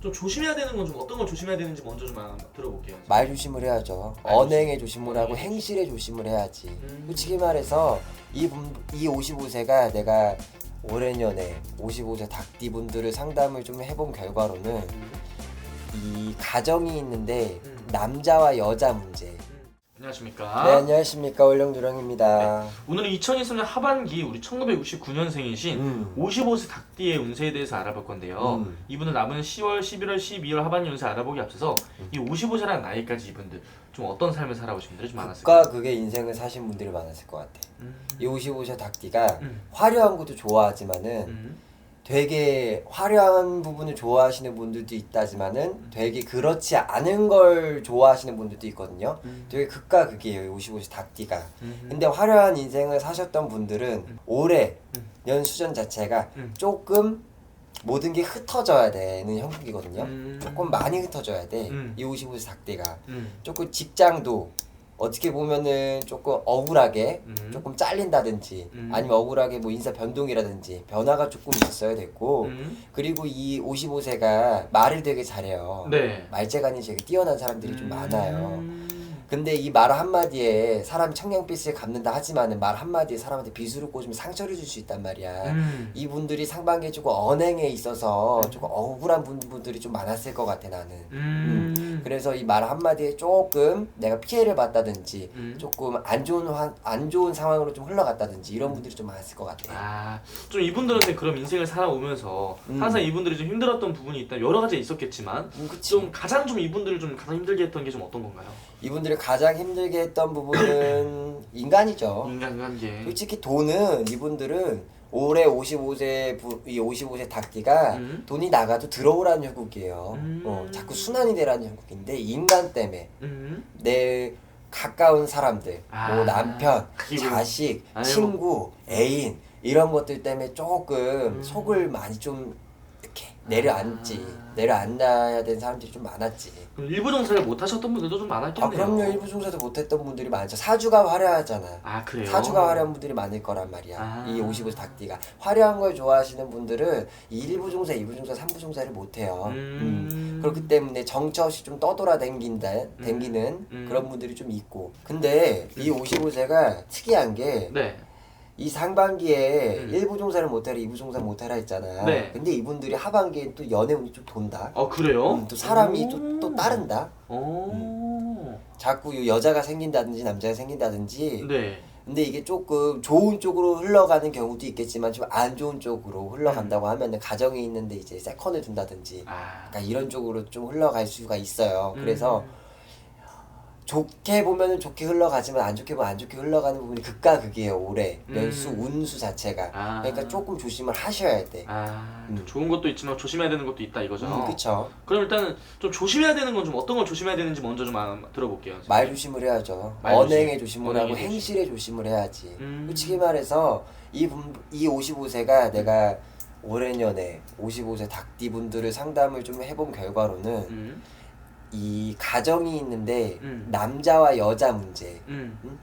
좀 조심해야 되는 건 좀 어떤 걸 조심해야 되는지 먼저 좀 들어볼게요. 말 조심을 해야죠. 말 언행에 조심을 하고 언행에 행실에 조심을 해야지. 솔직히 말해서 이 55세가 내가 올해년에 55세 닭띠 분들을 상담을 좀 해본 결과로는 이 가정이 있는데 남자와 여자 문제. 안녕하십니까. 네, 안녕하십니까. 올영두령입니다. 오늘은 2023년 하반기 우리 1969년생이신 55세 닭띠의 운세에 대해서 알아볼 건데요. 이분은 남은 10월, 11월, 12월 하반기 운세 알아보기 앞서서 이 55세라는 나이까지 이분들 좀 어떤 삶을 살아오신 분들이 좀 많았을까요? 국가 극의 인생을 사신 분들이 많았을 것 같아. 이 55세 닭띠가 화려한 것도 좋아하지만은 되게 화려한 부분을 좋아하시는 분들도 있다지만은 되게 그렇지 않은 걸 좋아하시는 분들도 있거든요. 되게 극과 극이에요, 55세 닭띠가. 근데 화려한 인생을 사셨던 분들은 올해 연수전 자체가 조금 모든 게 흩어져야 되는 형국이거든요. 조금 많이 흩어져야 돼. 이 55세 닭띠가. 조금 직장도 어떻게 보면은 조금 억울하게 조금 잘린다든지 아니면 억울하게 뭐 인사 변동이라든지 변화가 조금 있었어야 됐고 그리고 이 55세가 말을 되게 잘해요. 네. 말재간이 되게 뛰어난 사람들이 좀 많아요. 근데 이 말 한마디에 사람 청양빛을 갚는다 하지만은 말 한마디에 사람한테 비수를 꽂으면 상처를 줄 수 있단 말이야. 이분들이 상반기에 조금 언행에 있어서 조금 억울한 분들이 좀 많았을 것 같아 나는. 그래서 이 말 한마디에 조금 내가 피해를 봤다든지 조금 안 좋은 상황으로 좀 흘러갔다든지 이런 분들이 좀 많았을 것 같아. 아, 좀 이분들한테 그럼 인생을 살아오면서 항상 이분들이 좀 힘들었던 부분이 있다. 여러 가지 있었겠지만 그치. 좀 가장 좀 이분들을 좀 가장 힘들게 했던 게 좀 어떤 건가요? 이분들을 가장 힘들게 했던 부분은 인간이죠. 인간관계. 솔직히 돈은 이분들은 올해 55세 55세 닭띠가 돈이 나가도 들어오라는 형국이에요. 자꾸 순환이 되라는 형국인데 인간 때문에 내 가까운 사람들, 뭐 남편, 자식, 친구, 애인 이런 것들 때문에 조금 속을 많이 좀 이렇게 내려앉아야 되는 사람들이 좀 많았지. 그럼 일부 종사를 못 하셨던 분들도 좀 많았겠네요. 그럼요. 일부 종사도 못했던 분들이 많죠. 사주가 화려하잖아. 아, 그래요? 사주가 화려한 분들이 많을 거란 말이야. 이 55세 닭띠가 화려한 걸 좋아하시는 분들은 이 1부 종사, 2부 종사, 3부 종사를 못해요. 그렇기 때문에 정처 없이 좀 댕기는 그런 분들이 좀 있고. 근데 이 55세가 특이한 게 네. 이 상반기에 1부 종사를 못하라 2부 종사 못하라 했잖아. 네. 근데 이분들이 하반기에 또 연애운이 좀 돈다. 그래요? 또 사람이 또 따른다. 오. 자꾸 여자가 생긴다든지 남자가 생긴다든지. 네. 근데 이게 조금 좋은 쪽으로 흘러가는 경우도 있겠지만 좀 안 좋은 쪽으로 흘러간다고 하면은 가정에 있는데 이제 세컨을 둔다든지 약간 이런 쪽으로 좀 흘러갈 수가 있어요. 그래서 좋게 보면은 좋게 흘러가지만 안 좋게 보면 안 좋게 흘러가는 부분이 극과 극이에요. 올해 연수 운수 자체가. 그러니까 조금 조심을 하셔야 돼. 좋은 것도 있지만 조심해야 되는 것도 있다 이거죠. 그쵸. 그럼 일단은 좀 조심해야 되는 건 좀 어떤 걸 조심해야 되는지 먼저 좀 들어볼게요. 말 조심을 해야죠. 말 조심. 언행에 조심을 언행에 하고 조심. 행실에 조심을 해야지. 솔직히 말해서 이 55세가 내가 올해년에 55세 닭띠 분들을 상담을 좀 해본 결과로는 이 가정이 있는데 남자와 여자 문제,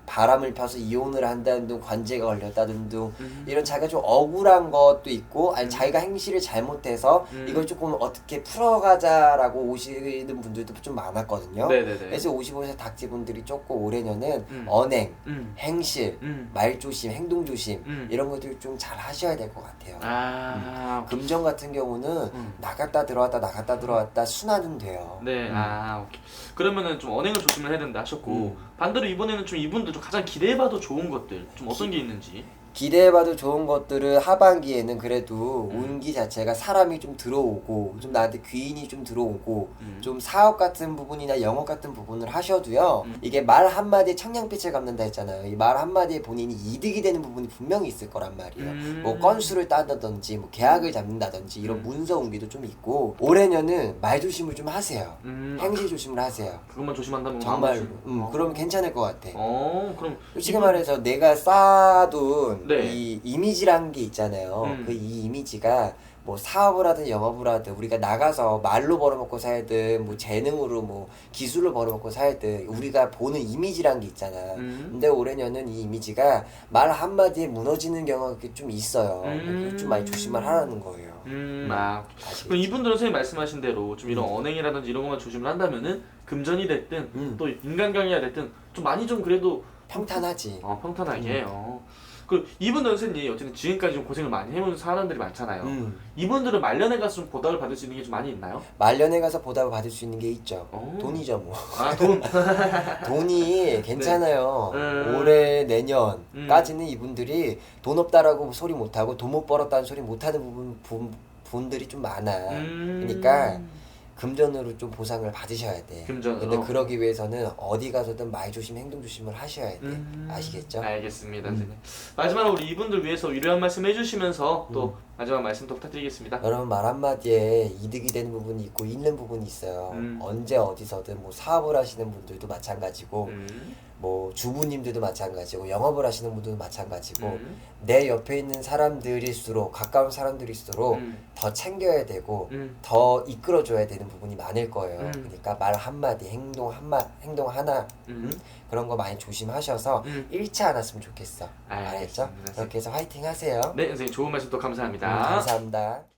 바람을 펴서 이혼을 한다는 둥 관제가 걸렸다는 둥 이런 자기가 좀 억울한 것도 있고 아니 자기가 행실을 잘못해서 이걸 조금 어떻게 풀어가자라고 오시는 분들도 좀 많았거든요. 네네네. 그래서 55세 닭띠 분들이 조금 올해년은 언행, 행실, 말조심, 행동조심 이런 것들 좀 잘 하셔야 될 것 같아요. 금전 같은 경우는 나갔다 들어왔다 순환은 돼요. 네. 오케이. 그러면은 좀 언행을 조심을 해야 된다 하셨고 반대로 이번에는 좀 이분들 좀 가장 기대해봐도 좋은 것들 좀 어떤 게 있는지. 기대해봐도 좋은 것들은 하반기에는 그래도 운기 자체가 사람이 좀 들어오고 좀 나한테 귀인이 좀 들어오고 좀 사업 같은 부분이나 영업 같은 부분을 하셔도요 이게 말 한마디에 청량빛을 갚는다 했잖아요. 이 말 한마디에 본인이 이득이 되는 부분이 분명히 있을 거란 말이에요. 뭐 건수를 따다든지 뭐 계약을 잡는다든지 이런 문서 운기도 좀 있고 올해년은 말 조심을 좀 하세요. 행실 조심을 하세요. 그것만 조심한다면 정말로. 그러면 괜찮을 것 같아. 그럼 솔직히 말해서 내가 쌓아둔 네. 이 이미지라는 게 있잖아요. 그 이 이미지가 뭐 사업을 하든 영업을 하든 우리가 나가서 말로 벌어먹고 살든 뭐 재능으로 뭐 기술로 벌어먹고 살든 우리가 보는 이미지란 게 있잖아. 근데 올해년은 이 이미지가 말 한마디에 무너지는 경우가 좀 있어요. 그래서 좀 많이 조심을 하라는 거예요. 그럼 이분들은 선생님 말씀하신 대로 좀 이런 언행이라든지 이런 것만 조심을 한다면은 금전이 됐든 또 인간관계가 됐든 좀 많이 좀 그래도 평탄하지. 평탄하게. 그 이분들은 선생님 어쨌든 지금까지 좀 고생을 많이 해온 사람들이 많잖아요. 이분들은 말년에 가서 좀 보답을 받을 수 있는 게 좀 많이 있나요? 말년에 가서 보답을 받을 수 있는 게 있죠. 돈이죠 뭐. 돈. 돈이 괜찮아요. 네. 올해 내년까지는 이분들이 돈 없다라고 소리 못하고 돈 못 벌었다는 소리 못하는 분들이 좀 많아. 그러니까 금전으로 좀 보상을 받으셔야 돼. 금전으로? 근데 그러기 위해서는 어디 가서든 말 조심, 행동 조심을 하셔야 돼. 아시겠죠? 알겠습니다, 선생님. 마지막으로 우리 이분들 위해서 위로한 말씀 해주시면서 또 마지막 말씀 또 부탁드리겠습니다. 여러분 말 한마디에 이득이 되는 부분이 있고 잃는 부분이 있어요. 언제 어디서든 뭐 사업을 하시는 분들도 마찬가지고 뭐 주부님들도 마찬가지고 영업을 하시는 분들도 마찬가지고 내 옆에 있는 사람들일수록 가까운 사람들일수록 더 챙겨야 되고 더 이끌어줘야 되는 부분이 많을 거예요. 그러니까 말 한마디 행동 하나 그런 거 많이 조심하셔서 잃지 않았으면 좋겠어. 알겠죠? 그렇게 해서 화이팅 하세요. 네, 선생님 좋은 말씀 또 감사합니다. 감사합니다.